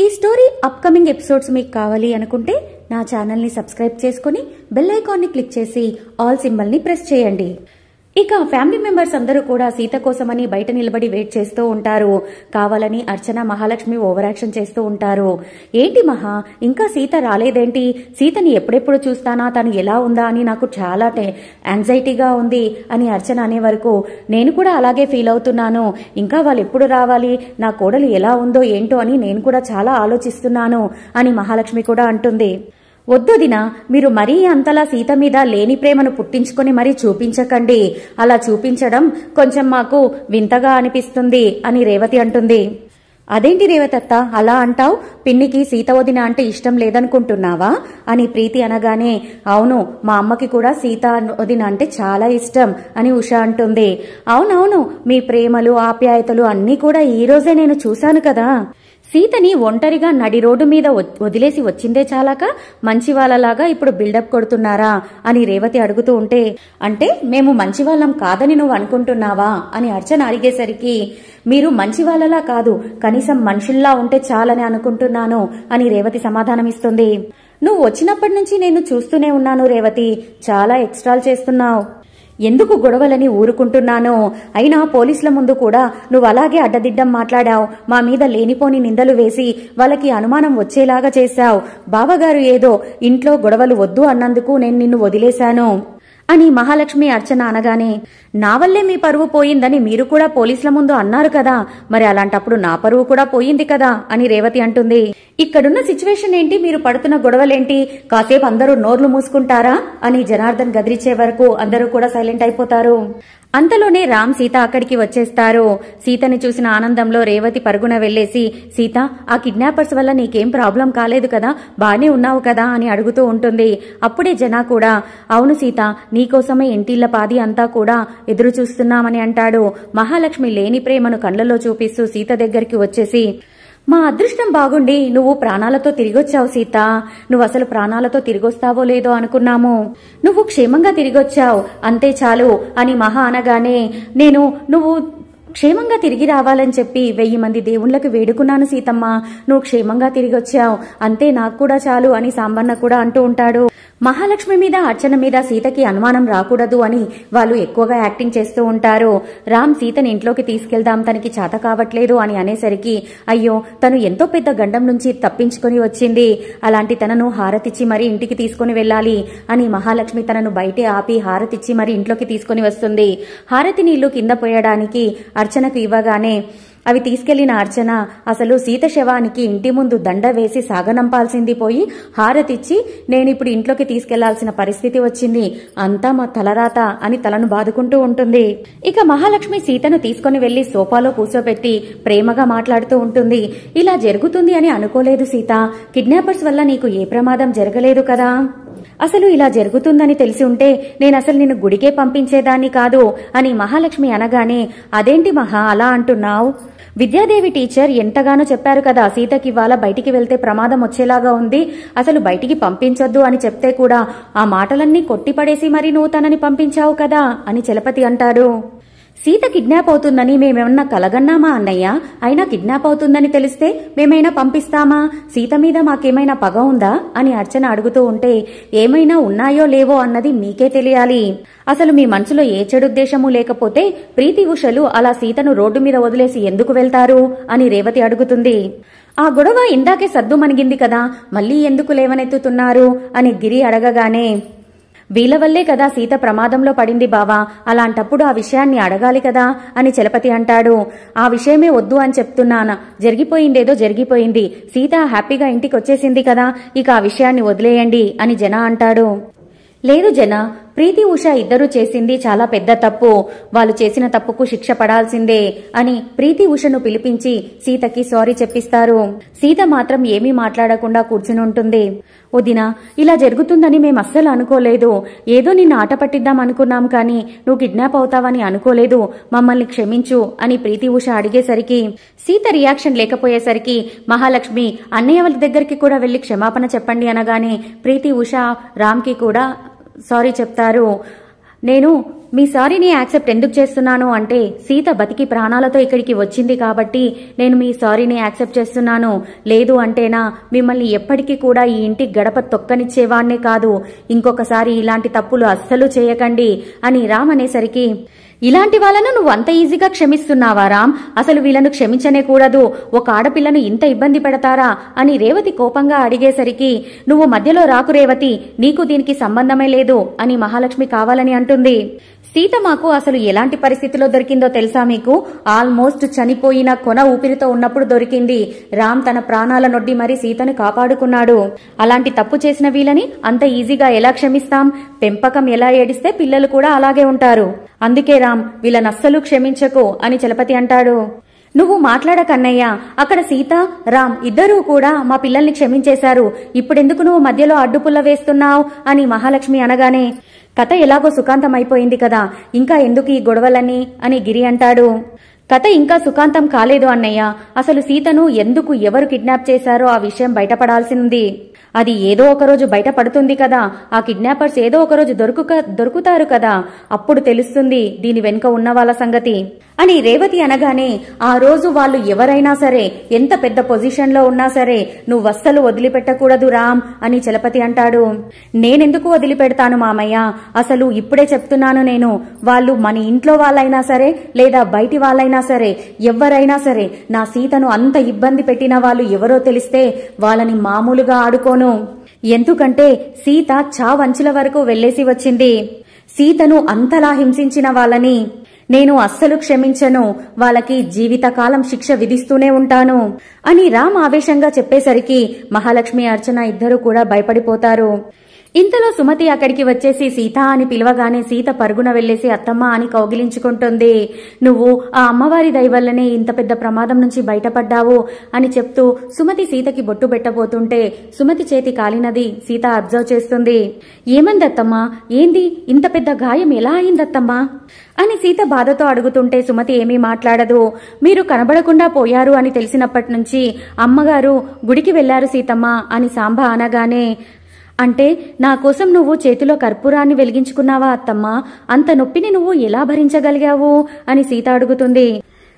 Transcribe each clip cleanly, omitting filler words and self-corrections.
ఈ story upcoming episodes మీకు కావాలి అనుకుంటే నా ఛానల్ని సబ్స్క్రైబ్ చేసుకుని బెల్ ఐకాన్ని క్లిక్ చేసి ఆల్ సింబల్ని ప్రెస్ చేయండి. ఇక ఫ్యామిలీ మెంబర్స్ అందరూ కూడా సీత కోసమని బయట నిలబడి వెయిట్ చేస్తూ ఉంటారు. కావాలని అర్చన మహాలక్ష్మి ఓవర్ యాక్షన్ చేస్తూ ఉంటారు. ఏంటి మహా, ఇంకా సీత రాలేదేంటి? సీతని ఎప్పుడెప్పుడు చూస్తానా, తను ఎలా ఉందా అని నాకు చాలా యాంగ్జైటీగా ఉంది అని అర్చన అనే వరకు నేను కూడా అలాగే ఫీల్ అవుతున్నాను. ఇంకా వాళ్ళు ఎప్పుడు రావాలి, నా కోడలు ఎలా ఉందో ఏంటో అని నేను కూడా చాలా ఆలోచిస్తున్నాను అని మహాలక్ష్మి కూడా అంటుంది. వద్దొదినా, మీరు మరీ అంతలా సీత మీద లేని ప్రేమను పుట్టించుకొని మరీ చూపించకండి. అలా చూపించడం కొంచెం మాకు వింతగా అనిపిస్తుంది అని రేవతి అంటుంది. అదేంటి రేవతత్త అలా అంటావు? పిన్నికి సీత వదిన అంటే ఇష్టం లేదనుకుంటున్నావా అని ప్రీతి అనగానే, అవును, మా అమ్మకి కూడా సీత వదిన అంటే చాలా ఇష్టం అని ఉష అంటుంది. అవునవును, మీ ప్రేమలు ఆప్యాయతలు అన్నీ కూడా ఈ రోజే నేను చూశాను కదా. సీతని ఒంటరిగా నడి రోడ్డు మీద వదిలేసి వచ్చిందే చాలాక మంచి వాళ్ళలాగా ఇప్పుడు బిల్డప్ కొడుతున్నారా అని రేవతి అడుగుతూ ఉంటే, అంటే మేము మంచి వాళ్ళం కాదని నువ్వు అనుకుంటున్నావా అని అర్చన అడిగేసరికి, మీరు మంచి వాళ్ళలా కాదు, కనీసం మనుషుల్లా ఉంటే చాలని అనుకుంటున్నాను అని రేవతి సమాధానమిస్తుంది. నువ్వు వచ్చినప్పటి నుంచి నేను చూస్తూనే ఉన్నాను రేవతి, చాలా ఎక్స్ట్రాలు చేస్తున్నావు. ఎందుకు గొడవలని ఊరుకుంటున్నాను? అయినా పోలీసుల ముందు కూడా నువ్వు అలాగే అడ్డదిడ్డం మాట్లాడావు. మా మీద లేనిపోని నిందలు వేసి వాళ్ళకి అనుమానం వచ్చేలాగా చేశావు. బావగారు ఏదో ఇంట్లో గొడవలు వద్దు అన్నందుకు నేను నిన్ను వదిలేశాను అని మహాలక్ష్మి అర్చన అనగానే, నా వల్లే మీ పరువు పోయిందని మీరు కూడా పోలీసుల ముందు అన్నారు కదా, మరి అలాంటప్పుడు నా పరువు కూడా పోయింది కదా అని రేవతి అంటుంది. ఇక్కడున్న సిచ్యువేషన్ ఏంటి, మీరు పడుతున్న గొడవలేంటి, కాసేపు అందరూ నోర్లు మూసుకుంటారా అని జనార్దన్ గదిరిచే వరకు అందరూ కూడా సైలెంట్ అయిపోతారు. అంతలోనే రామ్ సీత అక్కడికి వచ్చేస్తారు. సీతని చూసిన ఆనందంలో రేవతి పరుగున వెళ్లేసి, సీత, ఆ కిడ్నాపర్స్ వల్ల నీకేం ప్రాబ్లం కాలేదు కదా, బానే ఉన్నావు కదా అని అడుగుతూ ఉంటుంది. అప్పుడే జనా కూడా, అవును సీత, నీకోసమే ఇంటిళ్ల పాది అంతా కూడా ఎదురు చూస్తున్నామని అంటాడు. మహాలక్ష్మి లేని ప్రేమను కళ్లలో చూపిస్తూ సీత దగ్గరికి వచ్చేసి, మా అదృష్టం బాగుండి నువ్వు ప్రాణాలతో తిరిగొచ్చావు సీత. నువ్వు అసలు ప్రాణాలతో తిరిగొస్తావో లేదో అనుకున్నాము. నువ్వు క్షేమంగా తిరిగొచ్చావు, అంతే చాలు అని మహా అనగానే, నువ్వు క్షేమంగా తిరిగి రావాలని చెప్పి 1000 మంది దేవుళ్లకు వేడుకున్నాను సీతమ్మ. నువ్వు క్షేమంగా తిరిగొచ్చావు, అంతే నాకు కూడా చాలు అని సాంబన్న కూడా అంటూ ఉంటాడు. మహాలక్ష్మి మీద అర్చన మీద సీతకి అనుమానం రాకూడదు అని వాళ్ళు ఎక్కువగా యాక్టింగ్ చేస్తూ ఉంటారు. రామ్ సీతని ఇంట్లోకి తీసుకెళ్దాం, తనకి చేత కావట్లేదు అని అనేసరికి, అయ్యో, తను ఎంతో పెద్ద గండం నుంచి తప్పించుకొని వచ్చింది, అలాంటి తనను హారతిచ్చి మరీ ఇంటికి తీసుకుని వెళ్ళాలి అని మహాలక్ష్మి తనను బయటే ఆపి హారతిచ్చి మరీ ఇంట్లోకి తీసుకుని వస్తుంది. హారతి నీళ్లు కింద పోయడానికి అర్చనకు ఇవ్వగానే అవి తీసుకెళ్లిన అర్చన అసలు సీత శవానికి ఇంటి ముందు దండ వేసి సాగనంపాల్సింది పోయి హారతిచ్చి, నేనిప్పుడు ఇంట్లోకి తీసుకెళ్లాల్సిన పరిస్థితి వచ్చింది, అంతా మా తలరాత అని తలను బాదుకుంటూ ఉంటుంది. ఇక మహాలక్ష్మి సీతను తీసుకుని వెళ్లి సోఫాలో కూర్చోబెట్టి ప్రేమగా మాట్లాడుతూ ఉంటుంది. ఇలా జరుగుతుంది అని అనుకోలేదు సీత, కిడ్నాపర్స్ వల్ల నీకు ఏ ప్రమాదం జరగలేదు కదా, అసలు ఇలా జరుగుతుందని తెలిసి ఉంటే నేనసలు నిన్ను గుడికే పంపించేదాన్ని కాదు అని మహాలక్ష్మి అనగానే, అదేంటి మహా అలా అంటున్నావు? విద్యాదేవి టీచర్ ఎంతగానో చెప్పారు కదా, సీతకి ఇవాళ బయటికి వెళ్తే ప్రమాదం వచ్చేలాగా ఉంది, అసలు బయటికి పంపించొద్దు అని చెప్తే కూడా ఆ మాటలన్నీ కొట్టిపడేసి మరి నువ్వు తనని పంపించావు కదా అని చలపతి అంటాడు. సీత కిడ్నాప్ అవుతుందని మేమేమన్నా కలగన్నామా అన్నయ్య? అయినా కిడ్నాప్ అవుతుందని తెలిస్తే మేమైనా పంపిస్తామా? సీత మీద మాకేమైనా పగ ఉందా అని అర్చన అడుగుతూ ఉంటే, ఏమైనా ఉన్నాయో లేవో అన్నది మీకే తెలియాలి. అసలు మీ మనసులో ఏ చెడుద్దేశమూ లేకపోతే ప్రీతి ఉషలు అలా సీతను రోడ్డు మీద వదిలేసి ఎందుకు వెళ్తారు అని రేవతి అడుగుతుంది. ఆ గొడవ ఇందాకే సద్దు మణిగింది కదా, మళ్లీ ఎందుకు లేవనెత్తుతున్నారు అని గిరి అడగగానే, వీళ్ళ వల్లే కదా సీత ప్రమాదంలో పడింది బావా, అలాంటప్పుడు ఆ విషయాన్ని అడగాలి కదా అని చలపతి అంటాడు. ఆ విషయమే వద్దు అని చెప్తున్నాను, జరిగిపోయిందేదో జరిగిపోయింది, సీత హ్యాపీగా ఇంటికి వచ్చేసింది కదా, ఇక ఆ విషయాన్ని వదిలేయండి అని జన అంటాడు. లేదు జన, ప్రీతి ఉష ఇద్దరూ చేసింది చాలా పెద్ద తప్పు, వాళ్ళు చేసిన తప్పుకు శిక్ష పడాల్సిందే అని ప్రీతి ఉషను పిలిపించి సీతకి సారీ చెప్పిస్తారు. సీత మాత్రం ఏమీ మాట్లాడకుండా కూర్చుని ఉంటుంది. వదినా, ఇలా జరుగుతుందని మేం అస్సలు అనుకోలేదు, ఏదో నిన్ను ఆట పట్టిద్దాం అనుకున్నాం కానీ నువ్వు కిడ్నాప్ అవుతావని అనుకోలేదు, మమ్మల్ని క్షమించు అని ప్రీతి ఉష అడిగేసరికి సీత రియాక్షన్ లేకపోయేసరికి మహాలక్ష్మి అన్నయ్య వాళ్ళ దగ్గరికి కూడా వెళ్లి క్షమాపణ చెప్పండి అనగానే ప్రీతి ఉష రామ్కి కూడా సారీ చెప్తారు. నేను మీ సారీని యాక్సెప్ట్ ఎందుకు చేస్తున్నాను అంటే సీత బతికి ప్రాణాలతో ఇక్కడికి వచ్చింది కాబట్టి నేను మీ సారీని యాక్సెప్ట్ చేస్తున్నాను. లేదు అంటేనా మిమ్మల్ని ఎప్పటికీ కూడా ఈ ఇంటి గడప తొక్కనిచ్చేవాణ్ణే కాదు. ఇంకొకసారి ఇలాంటి తప్పులు అస్సలు చేయకండి అని రామ్ అనేసరికి, ఇలాంటి వాళ్ళను నువ్వు అంత ఈజీగా క్షమిస్తున్నావా రామ్? అసలు వీళ్ళను క్షమించనే కూడదు. ఒక ఆడపిల్లను ఇంత ఇబ్బంది పెడతారా అని రేవతి కోపంగా అడిగేసరికి, నువ్వు మధ్యలో రాకు రేవతి, నీకు దీనికి సంబంధమే లేదు అని మహాలక్ష్మి కావాలని అంటుంది. సీత మాకు అసలు ఎలాంటి పరిస్థితిలో దొరికిందో తెలుసా మీకు? ఆల్మోస్ట్ చనిపోయిన కొన ఊపిరితో ఉన్నప్పుడు దొరికింది. రామ్ తన ప్రాణాల నొడ్డి మరి సీతను కాపాడుకున్నాడు. అలాంటి తప్పు చేసిన వీళ్ళని అంత ఈజీగా ఎలా క్షమిస్తాం? పెంపకం ఎలా ఏడిస్తే పిల్లలు కూడా అలాగే ఉంటారు. అందుకే రామ్ వీళ్ళనస్సలు క్షమించకు అని చలపతి అంటాడు. నువ్వు మాట్లాడకన్నయ్య, అక్కడ సీత రామ్ ఇద్దరూ కూడా మా పిల్లల్ని క్షమించేశారు. ఇప్పుడెందుకు నువ్వు మధ్యలో అడ్డుపుల్ల వేస్తున్నావు అని మహాలక్ష్మి అనగానే, కథ ఎలాగో సుఖాంతం అయిపోయింది కదా, ఇంకా ఎందుకు ఈ గొడవలన్నీ అని గిరి అంటాడు. కథ ఇంకా సుఖాంతం కాలేదు అన్నయ్య. అసలు సీతను ఎందుకు ఎవరు కిడ్నాప్ చేశారో ఆ విషయం బయటపడాల్సింది. అది ఏదో ఒకరోజు బయటపడుతుంది కదా. ఆ కిడ్నాపర్స్ ఏదో ఒకరోజు దొరుకుతారు కదా, అప్పుడు తెలుస్తుంది దీని వెనుక ఉన్న వాళ్ళ సంగతి అని రేవతి అనగానే, ఆ రోజు వాళ్ళు ఎవరైనా సరే, ఎంత పెద్ద పొజిషన్ లో ఉన్నా సరే నువ్వస్సలు వదిలిపెట్టకూడదు రామ్ అని చలపతి అంటాడు. నేనెందుకు వదిలిపెడతాను మామయ్య? అసలు ఇప్పుడే చెప్తున్నాను నేను, వాళ్ళు మన ఇంట్లో వాళ్ళైనా సరే లేదా బయటి వాళ్ళైనా సరే, ఎవరైనా సరే నా సీతను అంత ఇబ్బంది పెట్టిన వాళ్ళు ఎవరో తెలిస్తే వాళ్ళని మామూలుగా ఆడుకోను. ఎందుకంటే సీత చావంచుల వరకు వెళ్లేసి వచ్చింది. సీతను అంతలా హింసించిన వాళ్ళని నేను అస్సలు క్షమించను. వాళ్ళకి జీవితకాలం శిక్ష విధిస్తూనే ఉంటాను అని రామ్ ఆవేశంగా చెప్పేసరికి మహాలక్ష్మి, అర్చన ఇద్దరూ కూడా భయపడిపోతారు. ఇంతలో సుమతి అక్కడికి వచ్చేసి సీత అని పిలవగానే సీత పరుగున వెళ్లేసి అత్తమ్మ అని కౌగిలించుకుంటుంది. నువ్వు ఆ అమ్మవారి దయవల్లనే ఇంత పెద్ద ప్రమాదం నుంచి బయటపడ్డావు అని చెప్తూ సుమతి సీతకి బొట్టు పెట్టబోతుంటే సుమతి చేతి కాలినది సీత అబ్జర్వ్ చేస్తుంది. ఏమందత్తమ్మా? ఏంది ఇంత పెద్ద గాయం ఎలా అయిందత్తమ్మా అని సీత బాధతో అడుగుతుంటే సుమతి ఏమీ మాట్లాడదు. మీరు కనబడకుండా పోయారు అని తెలిసినప్పటి నుంచి అమ్మగారు గుడికి వెళ్లారు సీతమ్మ అని సాంబ అనగానే, అంటే నా కోసం నువ్వు చేతిలో కర్పూరాన్ని వెలిగించుకున్నావా అత్తమ్మా? అంత నొప్పిని నువ్వు ఎలా భరించగలిగావు అని సీత అడుగుతుంది.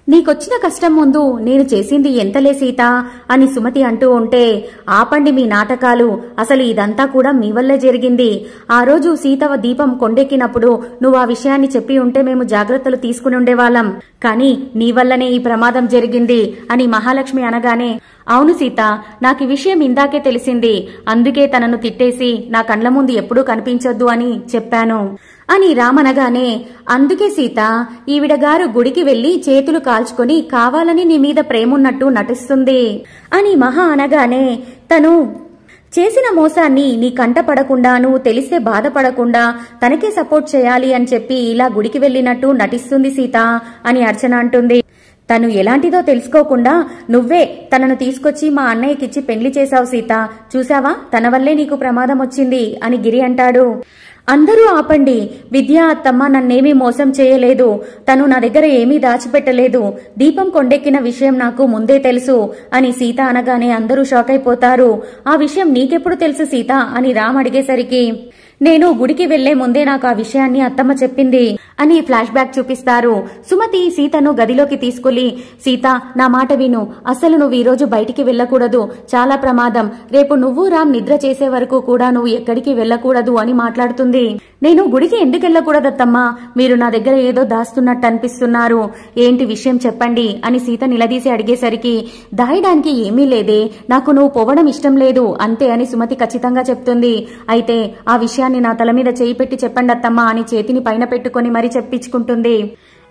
నీకొచ్చిన కష్టం ముందు నేను చేసింది ఎంతలే సీత అని సుమతి అంటూ ఉంటే, ఆపండి మీ నాటకాలు, అసలు ఇదంతా కూడా మీ వల్లే జరిగింది. ఆ రోజు సీతవ దీపం కొండెక్కినప్పుడు నువ్వు ఆ విషయాన్ని చెప్పి ఉంటే మేము జాగ్రత్తలు తీసుకుని ఉండేవాళ్ళం. కానీ నీ వల్లనే ఈ ప్రమాదం జరిగింది అని మహాలక్ష్మి అనగానే, అవును సీత, నాకు ఈ విషయం ఇందాకే తెలిసింది. అందుకే తనను తిట్టేసి నా కండ్ల ముందు ఎప్పుడూ కనిపించొద్దు అని చెప్పాను అని రామనగానే, అందుకే సీత ఈవిడగారు గుడికి వెళ్లి చేతులు కాల్చుకొని కావాలని నీ మీద ప్రేమున్నట్టు నటిస్తుంది అని మహా అనగానే, తను చేసిన మోసాన్ని నీ కంట పడకుండా, నువ్వు తెలిస్తే బాధపడకుండా తనకే సపోర్ట్ చేయాలి అని చెప్పి ఇలా గుడికి వెళ్లినట్టు నటిస్తుంది సీత అని అర్చన అంటుంది. తను ఎలాంటిదో తెలుసుకోకుండా నువ్వే తనను తీసుకొచ్చి మా అన్నయ్యకిచ్చి పెళ్లి చేశావు సీత, చూసావా తన వల్లే నీకు ప్రమాదం వచ్చింది అని గిరి అంటాడు. అందరూ ఆపండి, విద్యా అత్తమ్మ నన్నేమీ మోసం చేయలేదు. తను నా దగ్గర ఏమీ దాచిపెట్టలేదు. దీపం కొండెక్కిన విషయం నాకు ముందే తెలుసు అని సీత అనగానే అందరూ షాక్ అయిపోతారు. ఆ విషయం నీకెప్పుడు తెలుసు సీత అని రామ్ అడిగేసరికి, నేను గుడికి వెళ్లే ముందే నాకు ఆ విషయాన్ని అత్తమ్మ చెప్పింది అని ఫ్లాష్ బ్యాక్ చూపిస్తారు. సుమతి సీతను గదిలోకి తీసుకుని, సీత నా మాట విను, అసలు నువ్వు ఈరోజు బయటికి వెళ్లకూడదు, చాలా ప్రమాదం. రేపు నువ్వు రామ్ నిద్ర చేసే వరకు కూడా నువ్వు ఎక్కడికి వెళ్లకూడదు అని మాట్లాడుతుంది. నేను గుడికి ఎందుకు వెళ్లకూడదత్తమ్మా? మీరు నా దగ్గర ఏదో దాస్తున్నట్టు అనిపిస్తున్నారు. ఏంటి విషయం చెప్పండి అని సీత నిలదీసి అడిగేసరికి, దాయడానికి ఏమీ లేదే, నాకు నువ్వు పోవడం ఇష్టం లేదు అంతే అని సుమతి ఖచ్చితంగా చెప్తుంది. అయితే ఆ విషయాన్ని నా తల మీద చేయి పెట్టి చెప్పండి అత్తమ్మా అని చేతిని పైన పెట్టుకుని మరీ చెప్పించుకుంటుంది.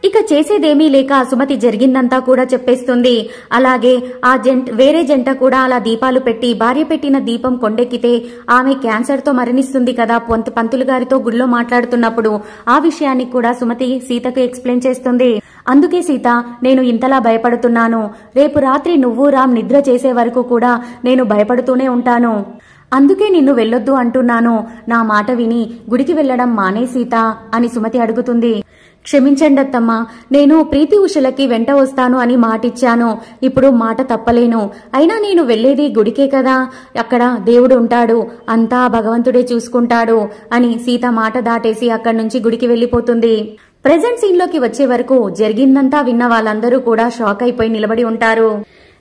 ఇక చేసేదేమీ లేక సుమతి జరిగిందంతా కూడా చెప్పేస్తుంది. అలాగే ఆ వేరే జంట కూడా అలా దీపాలు పెట్టి భార్య పెట్టిన దీపం కొండెక్కితే ఆమె క్యాన్సర్ తో మరణిస్తుంది కదా పంతులు గారితో గుడిలో మాట్లాడుతున్నప్పుడు, ఆ విషయాన్ని కూడా సుమతి సీతకు ఎక్స్ప్లెయిన్ చేస్తుంది. అందుకే సీత నేను ఇంతలా భయపడుతున్నాను. రేపు రాత్రి నువ్వు రామ్ నిద్ర చేసే వరకు కూడా నేను భయపడుతూనే ఉంటాను. అందుకే నిన్ను వెళ్ళొద్దు అంటున్నాను. నా మాట విని గుడికి వెళ్లడం మానే సీత అని సుమతి అడుగుతుంది. క్షమించండి అత్తమ్మ, నేను ప్రీతి ఉషలకి వెంట వస్తాను అని మాటిచ్చాను. ఇప్పుడు మాట తప్పలేను. అయినా నేను వెళ్లేది గుడికే కదా, అక్కడ దేవుడు ఉంటాడు, అంతా భగవంతుడే చూసుకుంటాడు అని సీత మాట దాటేసి అక్కడి నుంచి గుడికి వెళ్లిపోతుంది. ప్రెజెంట్ సీన్లోకి వచ్చే వరకు జరిగిందంతా విన్న వాళ్ళందరూ కూడా షాక్ అయిపోయి నిలబడి ఉంటారు.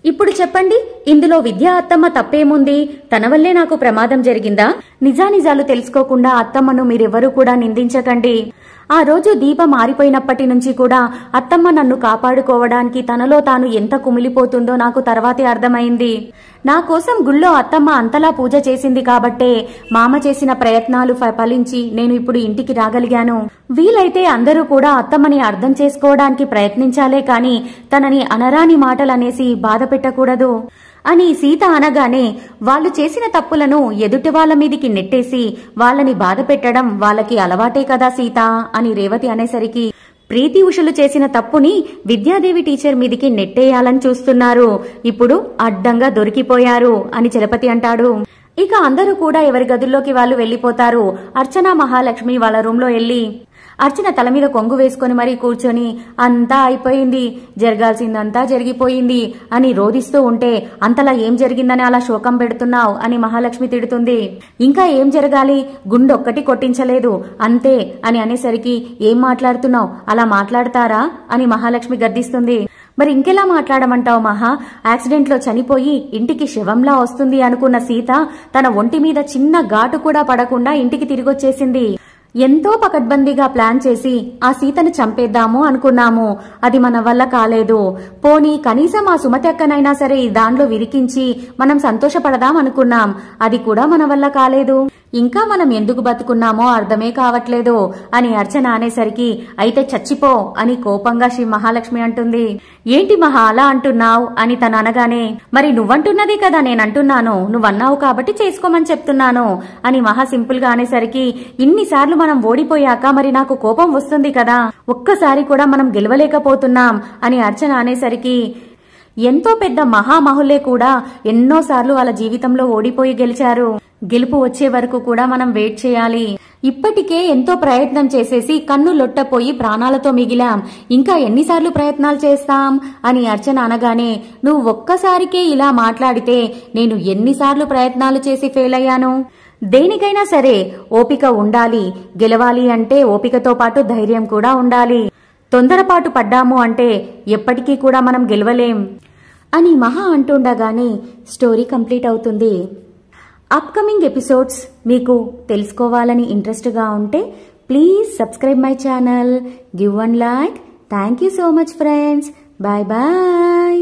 ఇప్పుడు చెప్పండి, ఇందులో విద్యా అత్తమ్మ తప్పేముంది? తన వల్లే నాకు ప్రమాదం జరిగిందా? నిజానిజాలు తెలుసుకోకుండా అత్తమ్మను మీరెవరూ కూడా నిందించకండి. ఆ రోజు దీప మారిపోయినప్పటి నుంచి కూడా అత్తమ్మ నన్ను కాపాడుకోవడానికి తనలో తాను ఎంత కుమిలిపోతుందో నాకు తర్వాతే అర్థమైంది. నా కోసం గుళ్ళో అత్తమ్మ అంతలా పూజ చేసింది కాబట్టే మామ చేసిన ప్రయత్నాలు ఫలించి నేను ఇప్పుడు ఇంటికి రాగలిగాను. వీలైతే అందరూ కూడా అత్తమ్మని అర్థం చేసుకోవడానికి ప్రయత్నించాలే కాని తనని అనరాని మాటలనేసి బాధ పెట్టకూడదు అని సీత అనగానే వాళ్ళు చేసిన తప్పులను ఎదుటి వాళ్ళ మీదికి నెట్టేసి వాళ్ళని బాధ పెట్టడం వాళ్ళకి అలవాటే కదా సీత అని రేవతి అనేసరికి ప్రీతి ఉషలు చేసిన తప్పుని విద్యాదేవి టీచర్ మీదికి నెట్టేయాలని చూస్తున్నారు. ఇప్పుడు అడ్డంగా దొరికిపోయారు అని చలపతి అంటాడు. ఇక అందరూ కూడా ఎవరి గదుల్లోకి వాళ్ళు వెళ్లిపోతారు. అర్చన మహాలక్ష్మి వాళ్ళ రూంలో వెళ్లి అర్చన తల మీద కొంగు వేసుకుని మరీ కూర్చొని అంతా అయిపోయింది, జరగాల్సిందంతా జరిగిపోయింది అని రోధిస్తూ ఉంటే అంతలా ఏం జరిగిందని అలా శోకం పెడుతున్నావు అని మహాలక్ష్మి తిడుతుంది. ఇంకా ఏం జరగాలి, గుండొక్కటి కొట్టించలేదు అంతే అని అనేసరికి ఏం మాట్లాడుతున్నావు, అలా మాట్లాడతారా అని మహాలక్ష్మి గద్దిస్తుంది. మరి ఇంకెలా మాట్లాడమంటావు మహా? యాక్సిడెంట్ లో చనిపోయి ఇంటికి శవంలా వస్తుంది అనుకున్న సీత తన ఒంటి మీద చిన్న ఘాటు కూడా పడకుండా ఇంటికి తిరిగొచ్చేసింది. ఎంతో పకడ్బందీగా ప్లాన్ చేసి ఆ సీతను చంపేద్దాము అనుకున్నాము. అది మన వల్ల కాలేదు. పోనీ కనీసం ఆ సుమతి అక్కనైనా సరే దాంట్లో విరికించి మనం సంతోషపడదాం అనుకున్నాం. అది కూడా మన వల్ల కాలేదు. ఇంకా మనం ఎందుకు బతుకున్నామో అర్థమే కావట్లేదు అని అర్చన అనేసరికి అయితే చచ్చిపో అని కోపంగా శ్రీ మహాలక్ష్మి అంటుంది. ఏంటి మహా అలా అంటున్నావు అని తను అనగానే మరి నువ్వంటున్నదే కదా నేనంటున్నాను, నువ్వన్నావు కాబట్టి చేసుకోమని చెప్తున్నాను అని మహా సింపుల్ గా అనేసరికి ఇన్నిసార్లు మనం ఓడిపోయాక మరి నాకు కోపం వస్తుంది కదా, ఒక్కసారి కూడా మనం గెలవలేకపోతున్నాం అని అర్చన అనేసరికి ఎంతో పెద్ద మహామహులే కూడా ఎన్నోసార్లు వాళ్ళ జీవితంలో ఓడిపోయి గెలిచారు. గెలుపు వచ్చే వరకు కూడా మనం వెయిట్ చేయాలి. ఇప్పటికే ఎంతో ప్రయత్నం చేసేసి కన్ను లొట్టపోయి ప్రాణాలతో మిగిలాం, ఇంకా ఎన్నిసార్లు ప్రయత్నాలు చేస్తాం అని అర్చన అనగానే నువ్వు ఒక్కసారికే ఇలా మాట్లాడితే నేను ఎన్నిసార్లు ప్రయత్నాలు చేసి ఫెయిల్ అయ్యాను. దేనికైనా సరే ఓపిక ఉండాలి. గెలవాలి అంటే ఓపికతో పాటు ధైర్యం కూడా ఉండాలి. తొందరపాటు పడ్డాము అంటే ఎప్పటికీ కూడా మనం గెలవలేం అని మహా అంటుండగానే స్టోరీ కంప్లీట్ అవుతుంది. అప్కమింగ్ ఎపిసోడ్స్ మీకు తెలుసుకోవాలని ఇంట్రెస్ట్గా ఉంటే please subscribe my channel, give one like. Thank you so much friends. Bye bye.